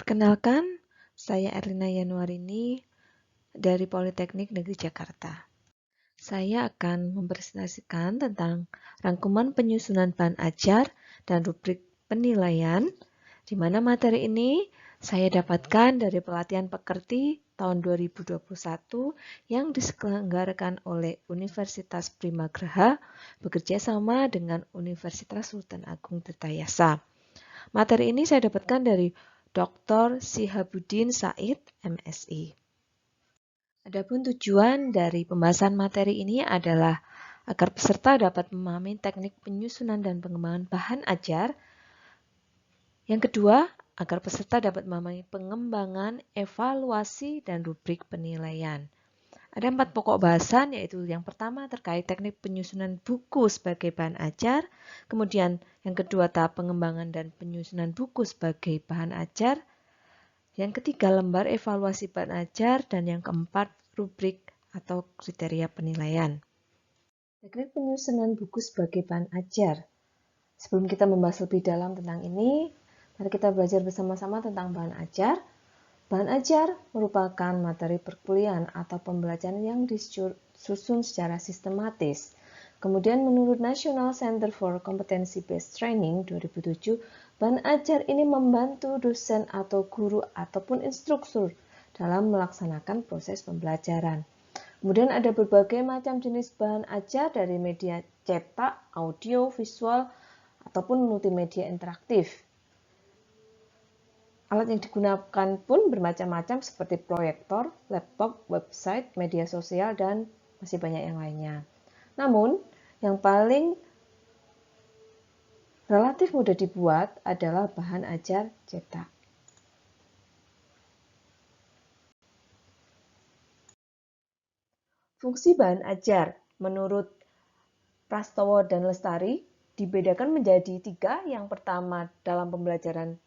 Perkenalkan, saya Erlina Yanuarini dari Politeknik Negeri Jakarta. Saya akan mempresentasikan tentang rangkuman penyusunan bahan ajar dan rubrik penilaian, di mana materi ini saya dapatkan dari pelatihan pekerti tahun 2021 yang diselenggarakan oleh Universitas Primagraha bekerja sama dengan Universitas Sultan Agung Tirtayasa. Materi ini saya dapatkan dari Dr. Sihabuddin Said, MSI. Adapun tujuan dari pembahasan materi ini adalah agar peserta dapat memahami teknik penyusunan dan pengembangan bahan ajar. Yang kedua, agar peserta dapat memahami pengembangan, evaluasi, dan rubrik penilaian. Ada 4 pokok bahasan, yaitu yang pertama terkait teknik penyusunan buku sebagai bahan ajar, kemudian yang kedua tahap pengembangan dan penyusunan buku sebagai bahan ajar, yang ketiga lembar evaluasi bahan ajar, dan yang keempat rubrik atau kriteria penilaian. Teknik penyusunan buku sebagai bahan ajar. Sebelum kita membahas lebih dalam tentang ini, mari kita belajar bersama-sama tentang bahan ajar. Bahan ajar merupakan materi perkuliahan atau pembelajaran yang disusun secara sistematis. Kemudian menurut National Center for Competency Based Training 2007, bahan ajar ini membantu dosen atau guru ataupun instruktur dalam melaksanakan proses pembelajaran. Kemudian ada berbagai macam jenis bahan ajar dari media cetak, audio, visual, ataupun multimedia interaktif. Alat yang digunakan pun bermacam-macam seperti proyektor, laptop, website, media sosial, dan masih banyak yang lainnya. Namun, yang paling relatif mudah dibuat adalah bahan ajar cetak. Fungsi bahan ajar menurut Prastowo dan Lestari dibedakan menjadi 3. Yang pertama dalam pembelajaran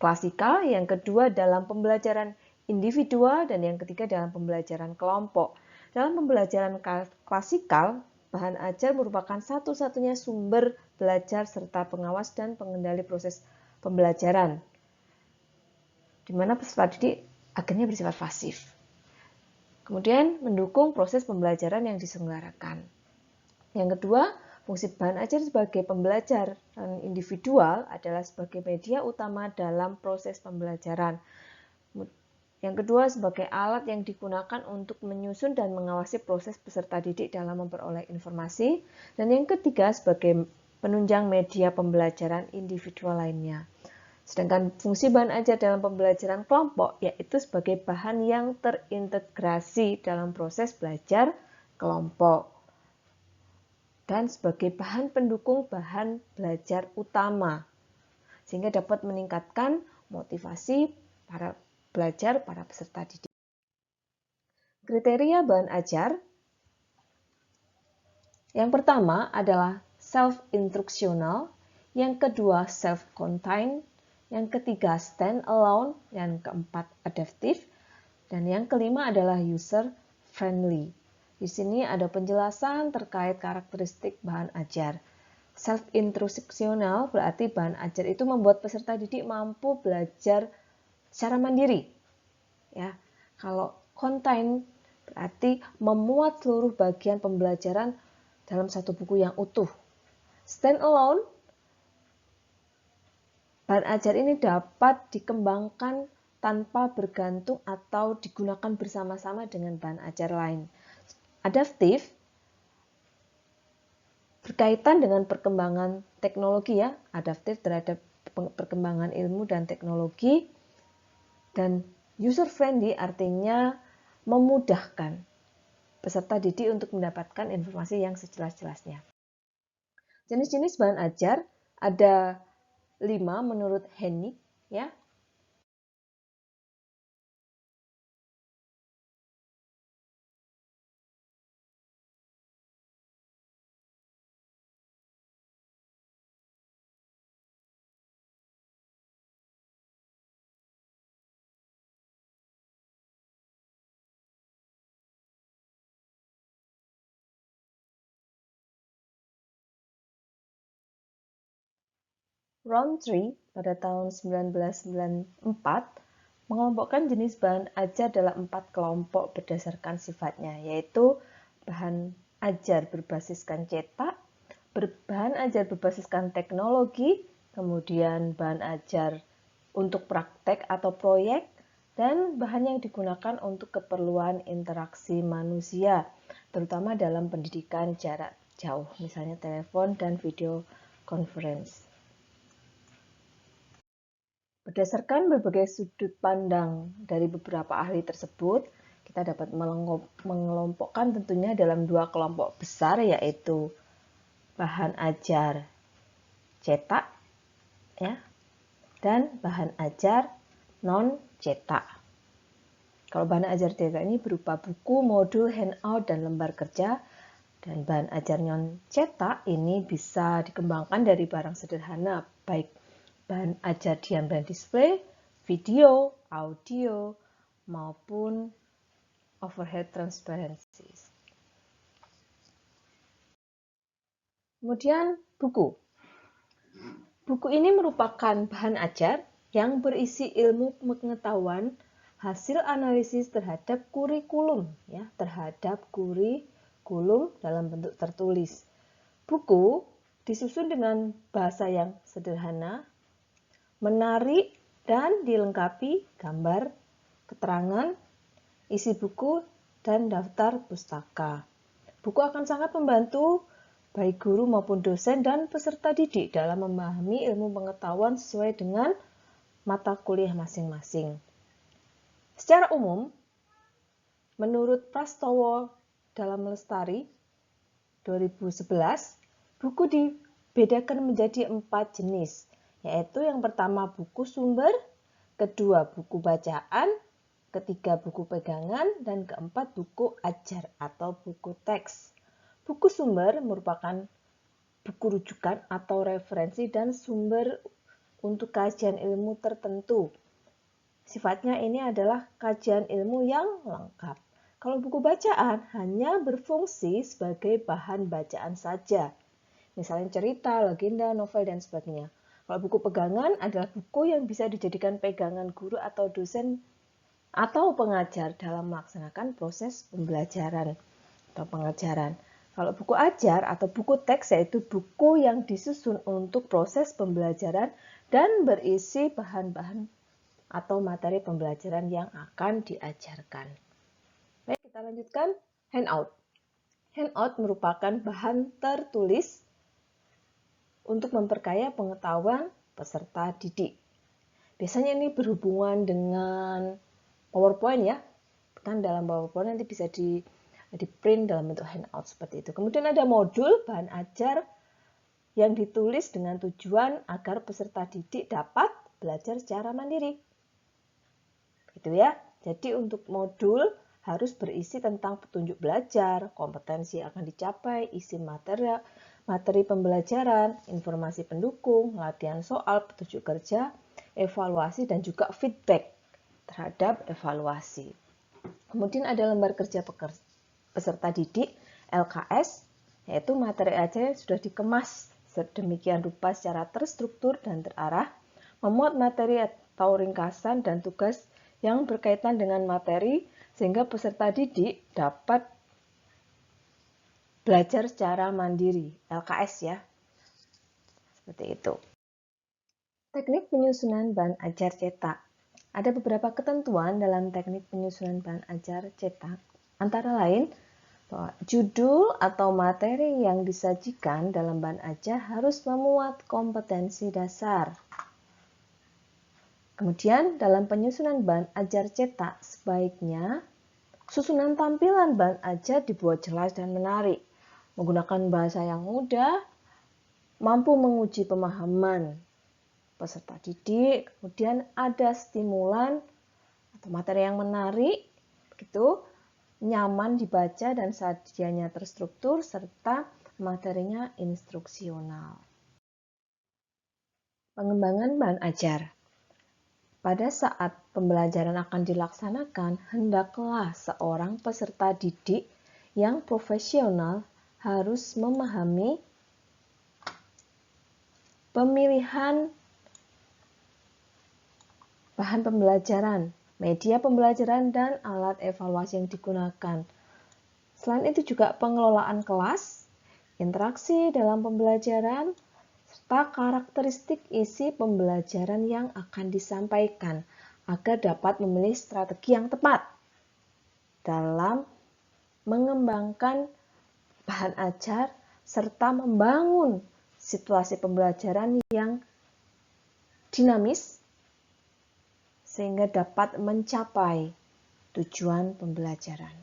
klasikal, yang kedua dalam pembelajaran individual, dan yang ketiga dalam pembelajaran kelompok. Dalam pembelajaran klasikal, bahan ajar merupakan satu-satunya sumber belajar serta pengawas dan pengendali proses pembelajaran, di mana peserta didik akhirnya bersifat pasif. Kemudian mendukung proses pembelajaran yang diselenggarakan. Yang kedua, fungsi bahan ajar sebagai pembelajaran individual adalah sebagai media utama dalam proses pembelajaran. Yang kedua, sebagai alat yang digunakan untuk menyusun dan mengawasi proses peserta didik dalam memperoleh informasi. Dan yang ketiga, sebagai penunjang media pembelajaran individual lainnya. Sedangkan fungsi bahan ajar dalam pembelajaran kelompok yaitu sebagai bahan yang terintegrasi dalam proses belajar kelompok dan sebagai bahan pendukung bahan belajar utama, sehingga dapat meningkatkan motivasi para belajar para peserta didik. Kriteria bahan ajar yang pertama adalah self-instructional, yang kedua self-contained, yang ketiga stand-alone, yang keempat adaptive, dan yang kelima adalah user-friendly. Di sini ada penjelasan terkait karakteristik bahan ajar. Self-instructional berarti bahan ajar itu membuat peserta didik mampu belajar secara mandiri. Ya, kalau contain berarti memuat seluruh bagian pembelajaran dalam satu buku yang utuh. Stand-alone, bahan ajar ini dapat dikembangkan tanpa bergantung atau digunakan bersama-sama dengan bahan ajar lain. Adaptive berkaitan dengan perkembangan teknologi ya, adaptif terhadap perkembangan ilmu dan teknologi, dan user-friendly artinya memudahkan peserta didik untuk mendapatkan informasi yang sejelas-jelasnya. Jenis-jenis bahan ajar ada 5 menurut Hennig ya. Rowntree pada tahun 1994 mengelompokkan jenis bahan ajar dalam 4 kelompok berdasarkan sifatnya, yaitu bahan ajar berbasiskan cetak, bahan ajar berbasiskan teknologi, kemudian bahan ajar untuk praktek atau proyek, dan bahan yang digunakan untuk keperluan interaksi manusia, terutama dalam pendidikan jarak jauh, misalnya telepon dan video conference. Berdasarkan berbagai sudut pandang dari beberapa ahli tersebut, kita dapat mengelompokkan tentunya dalam 2 kelompok besar, yaitu bahan ajar cetak ya, dan bahan ajar non-cetak. Kalau bahan ajar cetak ini berupa buku, modul, handout, dan lembar kerja. Dan bahan ajar non-cetak ini bisa dikembangkan dari barang sederhana, baik bahan ajar diam dan display, video, audio, maupun overhead transparency. Kemudian buku. Buku ini merupakan bahan ajar yang berisi ilmu pengetahuan hasil analisis terhadap kurikulum, ya, terhadap kurikulum dalam bentuk tertulis. Buku disusun dengan bahasa yang sederhana, menarik, dan dilengkapi gambar, keterangan, isi buku, dan daftar pustaka. Buku akan sangat membantu baik guru maupun dosen dan peserta didik dalam memahami ilmu pengetahuan sesuai dengan mata kuliah masing-masing. Secara umum, menurut Prastowo dalam Lestari 2011, buku dibedakan menjadi 4 jenis, yaitu yang pertama buku sumber, kedua buku bacaan, ketiga buku pegangan, dan keempat buku ajar atau buku teks. Buku sumber merupakan buku rujukan atau referensi dan sumber untuk kajian ilmu tertentu. Sifatnya ini adalah kajian ilmu yang lengkap. Kalau buku bacaan hanya berfungsi sebagai bahan bacaan saja, misalnya cerita, legenda, novel, dan sebagainya. Kalau buku pegangan adalah buku yang bisa dijadikan pegangan guru atau dosen atau pengajar dalam melaksanakan proses pembelajaran atau pengajaran. Kalau buku ajar atau buku teks yaitu buku yang disusun untuk proses pembelajaran dan berisi bahan-bahan atau materi pembelajaran yang akan diajarkan. Baik, kita lanjutkan handout. Handout merupakan bahan tertulis untuk memperkaya pengetahuan peserta didik. Biasanya ini berhubungan dengan PowerPoint ya. Kan dalam PowerPoint nanti bisa di print dalam bentuk handout seperti itu. Kemudian ada modul bahan ajar yang ditulis dengan tujuan agar peserta didik dapat belajar secara mandiri. Gitu ya. Jadi untuk modul harus berisi tentang petunjuk belajar, kompetensi yang akan dicapai, isi materi pembelajaran, informasi pendukung, latihan soal, petunjuk kerja, evaluasi, dan juga feedback terhadap evaluasi. Kemudian ada lembar kerja peserta didik LKS, yaitu materi ajar yang sudah dikemas sedemikian rupa secara terstruktur dan terarah, memuat materi atau ringkasan dan tugas yang berkaitan dengan materi sehingga peserta didik dapat belajar secara mandiri, LKS ya. Seperti itu. Teknik penyusunan bahan ajar cetak. Ada beberapa ketentuan dalam teknik penyusunan bahan ajar cetak, antara lain bahwa judul atau materi yang disajikan dalam bahan ajar harus memuat kompetensi dasar. Kemudian dalam penyusunan bahan ajar cetak sebaiknya susunan tampilan bahan ajar dibuat jelas dan menarik, menggunakan bahasa yang mudah, mampu menguji pemahaman peserta didik, kemudian ada stimulan atau materi yang menarik, begitu, nyaman dibaca dan sajiannya terstruktur, serta materinya instruksional. Pengembangan bahan ajar. Pada saat pembelajaran akan dilaksanakan, hendaklah seorang peserta didik yang profesional harus memahami pemilihan bahan pembelajaran, media pembelajaran, dan alat evaluasi yang digunakan. Selain itu juga pengelolaan kelas, interaksi dalam pembelajaran, serta karakteristik isi pembelajaran yang akan disampaikan agar dapat memilih strategi yang tepat dalam mengembangkan bahan ajar serta membangun situasi pembelajaran yang dinamis sehingga dapat mencapai tujuan pembelajaran.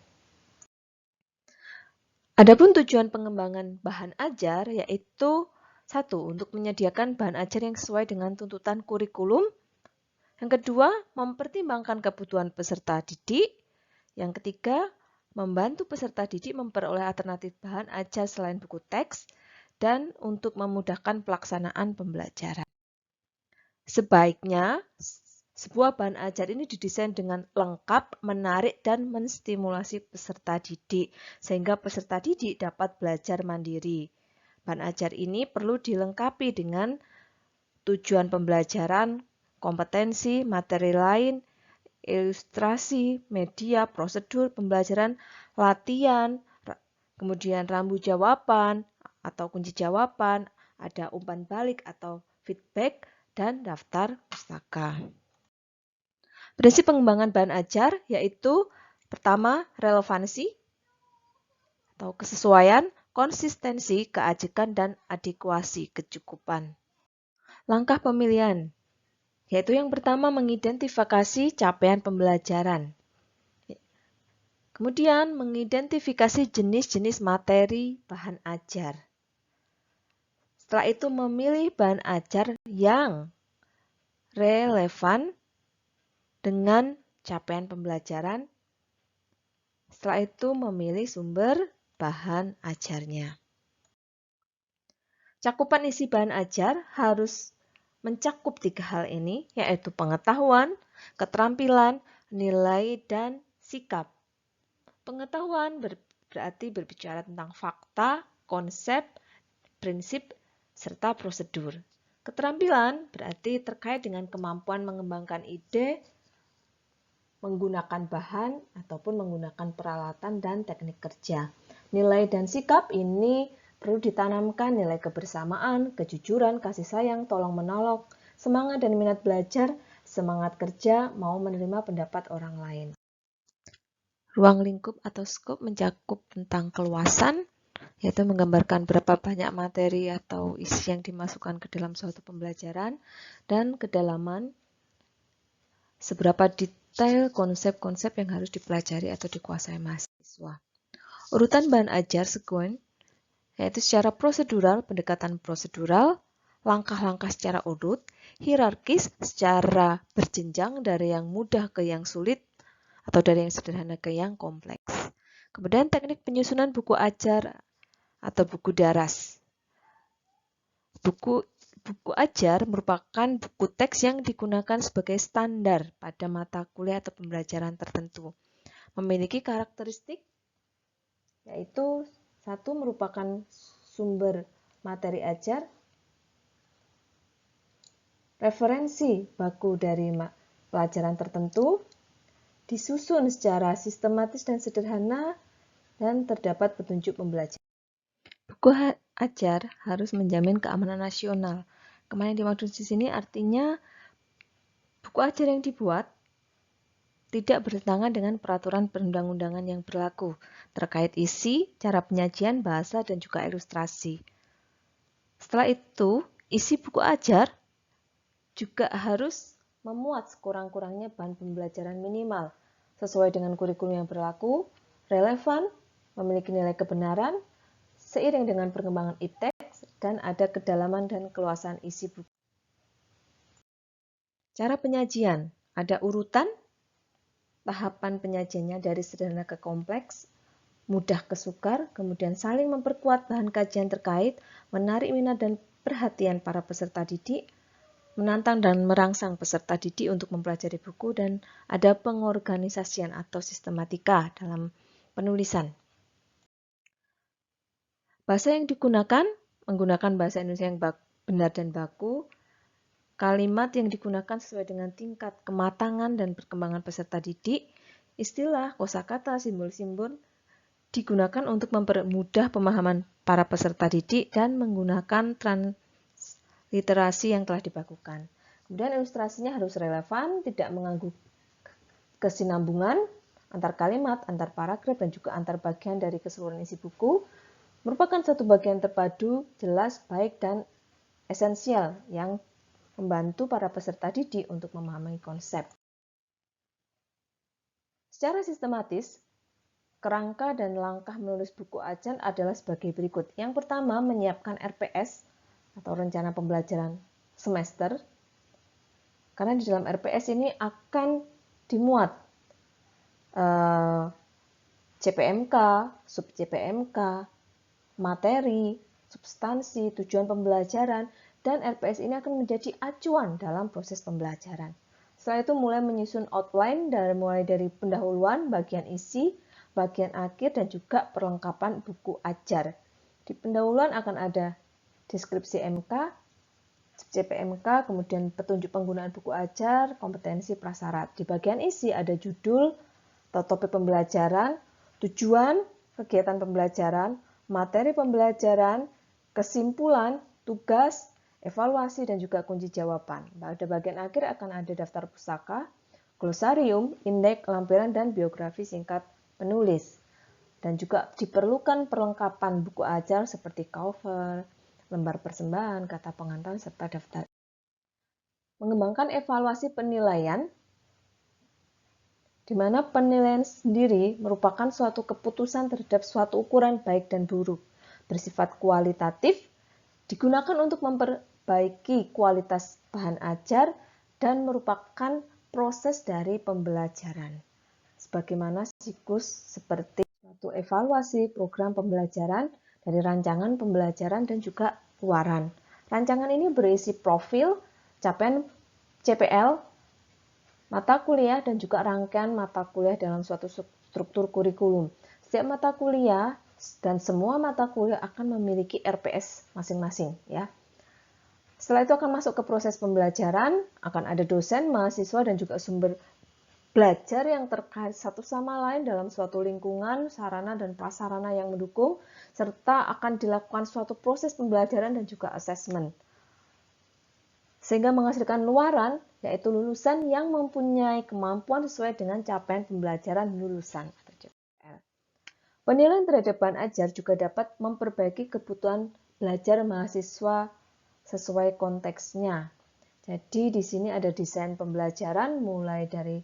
Adapun tujuan pengembangan bahan ajar yaitu 1. Untuk menyediakan bahan ajar yang sesuai dengan tuntutan kurikulum. Yang kedua, mempertimbangkan kebutuhan peserta didik. Yang ketiga, membantu peserta didik memperoleh alternatif bahan ajar selain buku teks dan untuk memudahkan pelaksanaan pembelajaran. Sebaiknya, sebuah bahan ajar ini didesain dengan lengkap, menarik, dan menstimulasi peserta didik, sehingga peserta didik dapat belajar mandiri. Bahan ajar ini perlu dilengkapi dengan tujuan pembelajaran, kompetensi, materi lain, ilustrasi, media, prosedur pembelajaran, latihan, kemudian rambu jawaban atau kunci jawaban, ada umpan balik atau feedback, dan daftar pustaka. Prinsip pengembangan bahan ajar yaitu pertama, relevansi atau kesesuaian, konsistensi, keajikan, dan adekuasi, kecukupan. Langkah pemilihan yaitu yang pertama mengidentifikasi capaian pembelajaran. Kemudian mengidentifikasi jenis-jenis materi bahan ajar. Setelah itu memilih bahan ajar yang relevan dengan capaian pembelajaran. Setelah itu memilih sumber bahan ajarnya. Cakupan isi bahan ajar harus mencakup 3 hal ini, yaitu pengetahuan, keterampilan, nilai, dan sikap. Pengetahuan berarti berbicara tentang fakta, konsep, prinsip, serta prosedur. Keterampilan berarti terkait dengan kemampuan mengembangkan ide, menggunakan bahan, ataupun menggunakan peralatan dan teknik kerja. Nilai dan sikap ini perlu ditanamkan nilai kebersamaan, kejujuran, kasih sayang, tolong-menolong, semangat dan minat belajar, semangat kerja, mau menerima pendapat orang lain. Ruang lingkup atau skop mencakup tentang keluasan, yaitu menggambarkan berapa banyak materi atau isi yang dimasukkan ke dalam suatu pembelajaran, dan kedalaman, seberapa detail konsep-konsep yang harus dipelajari atau dikuasai mahasiswa. Urutan bahan ajar sequence, yaitu secara prosedural, pendekatan prosedural, langkah-langkah secara urut, hierarkis secara berjenjang dari yang mudah ke yang sulit, atau dari yang sederhana ke yang kompleks. Kemudian teknik penyusunan buku ajar atau buku daras. Buku ajar merupakan buku teks yang digunakan sebagai standar pada mata kuliah atau pembelajaran tertentu. Memiliki karakteristik yaitu 1. Merupakan sumber materi ajar, referensi baku dari pelajaran tertentu, disusun secara sistematis dan sederhana, dan terdapat petunjuk pembelajaran. Buku ajar harus menjamin keamanan nasional. Kemarin dimaksud di sini artinya buku ajar yang dibuat tidak bertentangan dengan peraturan perundang-undangan yang berlaku terkait isi, cara penyajian, bahasa, dan juga ilustrasi. Setelah itu, isi buku ajar juga harus memuat sekurang-kurangnya bahan pembelajaran minimal sesuai dengan kurikulum yang berlaku, relevan, memiliki nilai kebenaran, seiring dengan perkembangan ipteks, dan ada kedalaman dan keluasan isi buku. Cara penyajian, ada urutan, tahapan penyajiannya dari sederhana ke kompleks, mudah ke sukar, kemudian saling memperkuat bahan kajian terkait, menarik minat dan perhatian para peserta didik, menantang dan merangsang peserta didik untuk mempelajari buku, dan ada pengorganisasian atau sistematika dalam penulisan. Bahasa yang digunakan, menggunakan bahasa Indonesia yang benar dan baku, kalimat yang digunakan sesuai dengan tingkat kematangan dan perkembangan peserta didik, istilah, kosakata, simbol-simbol digunakan untuk mempermudah pemahaman para peserta didik dan menggunakan transliterasi yang telah dibakukan. Kemudian ilustrasinya harus relevan, tidak mengganggu kesinambungan antar kalimat, antar paragraf, dan juga antar bagian dari keseluruhan isi buku, merupakan satu bagian terpadu, jelas, baik, dan esensial yang membantu para peserta didik untuk memahami konsep. Secara sistematis, kerangka dan langkah menulis buku ajar adalah sebagai berikut. Yang pertama, menyiapkan RPS atau rencana pembelajaran semester. Karena di dalam RPS ini akan dimuat CPMK, sub CPMK, materi, substansi, tujuan pembelajaran, dan RPS ini akan menjadi acuan dalam proses pembelajaran. Setelah itu mulai menyusun outline mulai dari pendahuluan, bagian isi, bagian akhir, dan juga perlengkapan buku ajar. Di pendahuluan akan ada deskripsi MK, CPMK, kemudian petunjuk penggunaan buku ajar, kompetensi prasyarat. Di bagian isi ada judul atau topik pembelajaran, tujuan kegiatan pembelajaran, materi pembelajaran, kesimpulan, tugas, evaluasi, dan juga kunci jawaban. Pada bagian akhir akan ada daftar pustaka, glosarium, indeks, lampiran, dan biografi singkat penulis. Dan juga diperlukan perlengkapan buku ajar seperti cover, lembar persembahan, kata pengantar, serta daftar. Mengembangkan evaluasi penilaian, di mana penilaian sendiri merupakan suatu keputusan terhadap suatu ukuran baik dan buruk, bersifat kualitatif, digunakan untuk memperbaiki kualitas bahan ajar dan merupakan proses dari pembelajaran. Sebagaimana siklus seperti suatu evaluasi program pembelajaran dari rancangan pembelajaran dan juga luaran. Rancangan ini berisi profil, capaian CPL, mata kuliah, dan juga rangkaian mata kuliah dalam suatu struktur kurikulum. Setiap mata kuliah dan semua mata kuliah akan memiliki RPS masing-masing, ya. Setelah itu akan masuk ke proses pembelajaran, akan ada dosen, mahasiswa, dan juga sumber belajar yang terkait satu sama lain dalam suatu lingkungan, sarana dan prasarana yang mendukung, serta akan dilakukan suatu proses pembelajaran dan juga asesmen. Sehingga menghasilkan luaran, yaitu lulusan yang mempunyai kemampuan sesuai dengan capaian pembelajaran lulusan. Penilaian terhadap bahan ajar juga dapat memperbaiki kebutuhan belajar mahasiswa sesuai konteksnya. Jadi di sini ada desain pembelajaran mulai dari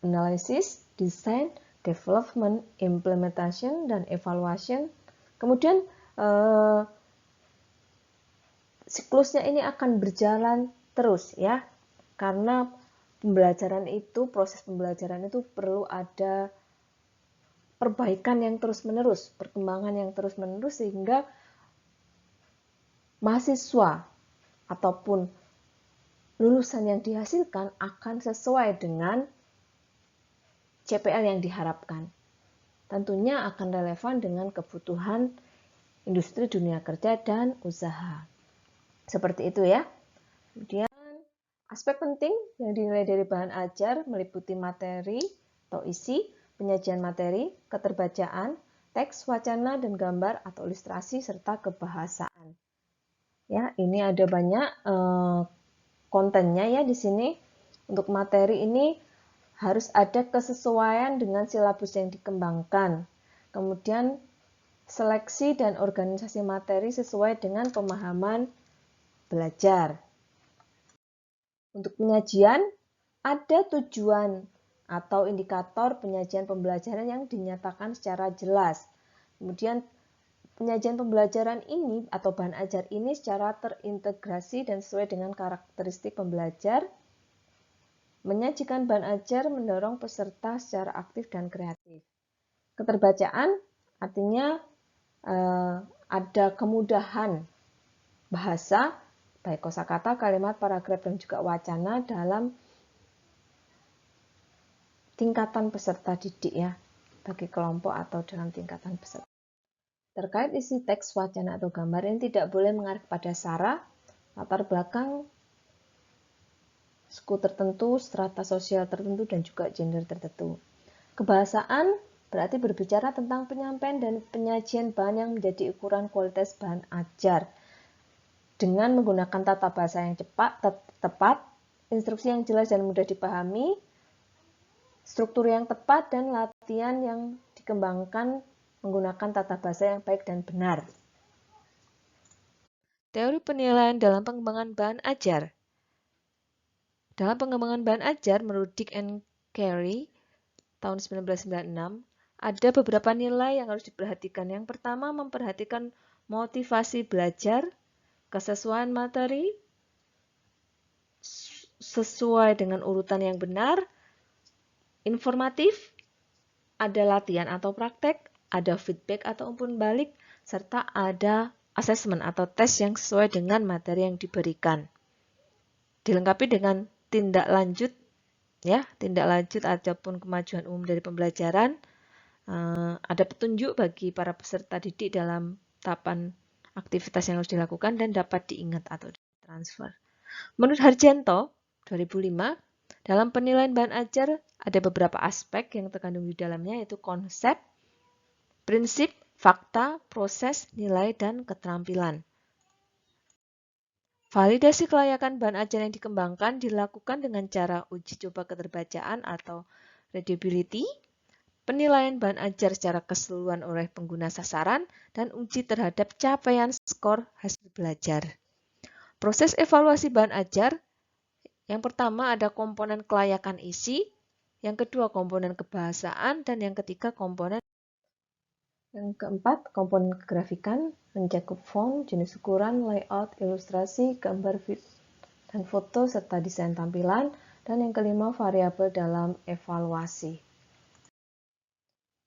analisis, design, development, implementation, dan evaluation. Kemudian siklusnya ini akan berjalan terus, ya, karena pembelajaran itu, proses pembelajaran itu perlu ada perbaikan yang terus-menerus, perkembangan yang terus-menerus, sehingga mahasiswa ataupun lulusan yang dihasilkan akan sesuai dengan CPL yang diharapkan. Tentunya akan relevan dengan kebutuhan industri dunia kerja dan usaha. Seperti itu, ya. Kemudian aspek penting yang dinilai dari bahan ajar meliputi materi atau isi, penyajian materi, keterbacaan, teks, wacana, dan gambar atau ilustrasi, serta kebahasaan. Ya, ini ada banyak kontennya, ya, di sini. Untuk materi ini harus ada kesesuaian dengan silabus yang dikembangkan. Kemudian seleksi dan organisasi materi sesuai dengan pemahaman belajar. Untuk penyajian, ada tujuan atau indikator penyajian pembelajaran yang dinyatakan secara jelas. Kemudian penyajian pembelajaran ini atau bahan ajar ini secara terintegrasi dan sesuai dengan karakteristik pembelajar. Menyajikan bahan ajar mendorong peserta secara aktif dan kreatif. Keterbacaan artinya ada kemudahan bahasa, baik kosakata, kalimat, paragraf, dan juga wacana dalam tingkatan peserta didik, ya, bagi kelompok atau dalam tingkatan peserta. Terkait isi teks, wacana, atau gambar ini tidak boleh mengarah kepada sara, latar belakang suku tertentu, strata sosial tertentu, dan juga gender tertentu. Kebahasaan berarti berbicara tentang penyampaian dan penyajian bahan yang menjadi ukuran kualitas bahan ajar dengan menggunakan tata bahasa yang tepat, instruksi yang jelas dan mudah dipahami, struktur yang tepat, dan latihan yang dikembangkan menggunakan tata bahasa yang baik dan benar. Teori penilaian dalam pengembangan bahan ajar. Dalam pengembangan bahan ajar menurut Dick and Carey tahun 1996, ada beberapa nilai yang harus diperhatikan. Yang pertama, memperhatikan motivasi belajar, kesesuaian materi, sesuai dengan urutan yang benar, informatif, ada latihan atau praktek, ada feedback atau umpan balik, serta ada asesmen atau tes yang sesuai dengan materi yang diberikan. Dilengkapi dengan tindak lanjut ataupun kemajuan umum dari pembelajaran. Ada petunjuk bagi para peserta didik dalam tahapan aktivitas yang harus dilakukan dan dapat diingat atau ditransfer. Menurut Harjanto 2005, dalam penilaian bahan ajar ada beberapa aspek yang terkandung di dalamnya, yaitu konsep, prinsip, fakta, proses, nilai, dan keterampilan. Validasi kelayakan bahan ajar yang dikembangkan dilakukan dengan cara uji coba keterbacaan atau readability, penilaian bahan ajar secara keseluruhan oleh pengguna sasaran, dan uji terhadap capaian skor hasil belajar. Proses evaluasi bahan ajar, yang pertama ada komponen kelayakan isi, yang kedua komponen kebahasaan, dan yang ketiga komponen yang keempat, komponen kegrafikan, mencakup font, jenis ukuran, layout, ilustrasi, gambar, dan foto, serta desain tampilan. Dan yang kelima, variabel dalam evaluasi.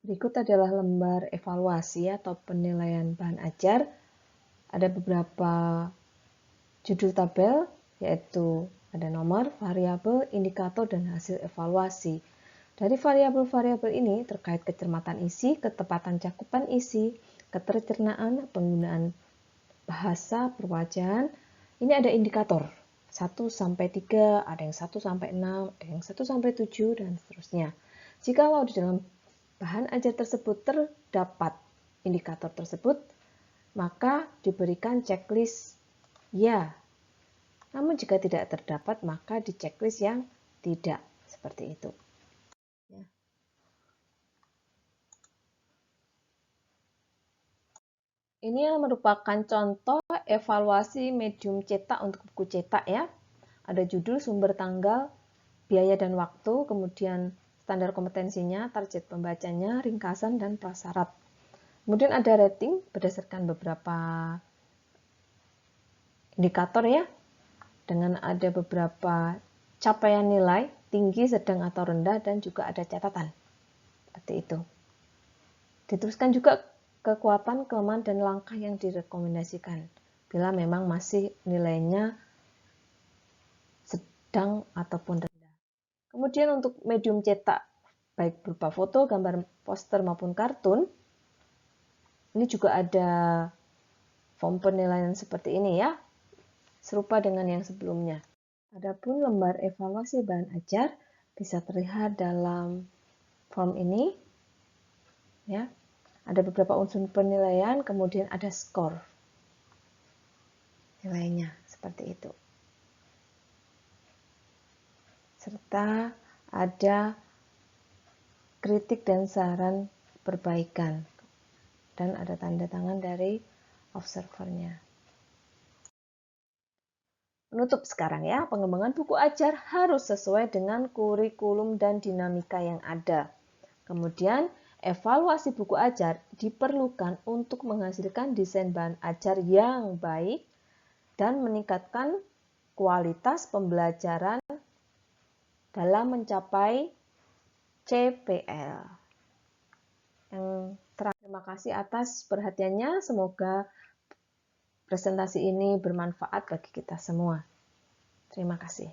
Berikut adalah lembar evaluasi atau penilaian bahan ajar. Ada beberapa judul tabel, yaitu ada nomor, variabel, indikator, dan hasil evaluasi. Dari variabel-variabel ini terkait kecermatan isi, ketepatan cakupan isi, ketercernaan, penggunaan bahasa, perwajahan. Ini ada indikator 1-3, ada yang 1-6, ada yang 1-7, dan seterusnya. Jikalau di dalam bahan ajar tersebut terdapat indikator tersebut, maka diberikan checklist ya. Namun jika tidak terdapat, maka di checklist yang tidak, seperti itu. Ini merupakan contoh evaluasi medium cetak untuk buku cetak ya. Ada judul, sumber, tanggal, biaya dan waktu, kemudian standar kompetensinya, target pembacanya, ringkasan, dan prasyarat. Kemudian ada rating berdasarkan beberapa indikator ya, dengan ada beberapa capaian nilai, tinggi, sedang, atau rendah, dan juga ada catatan. Seperti itu. Dituliskan juga kekuatan, kelemahan, dan langkah yang direkomendasikan bila memang masih nilainya sedang ataupun rendah. Kemudian untuk medium cetak, baik berupa foto, gambar, poster, maupun kartun, ini juga ada form penilaian seperti ini ya, serupa dengan yang sebelumnya. Adapun lembar evaluasi bahan ajar bisa terlihat dalam form ini, ya. Ada beberapa unsur penilaian, kemudian ada skor nilainya, seperti itu. Serta ada kritik dan saran perbaikan. Dan ada tanda tangan dari observernya. Penutup sekarang ya, pengembangan buku ajar harus sesuai dengan kurikulum dan dinamika yang ada. Kemudian, evaluasi buku ajar diperlukan untuk menghasilkan desain bahan ajar yang baik dan meningkatkan kualitas pembelajaran dalam mencapai CPL. Terima kasih atas perhatiannya. Semoga presentasi ini bermanfaat bagi kita semua. Terima kasih.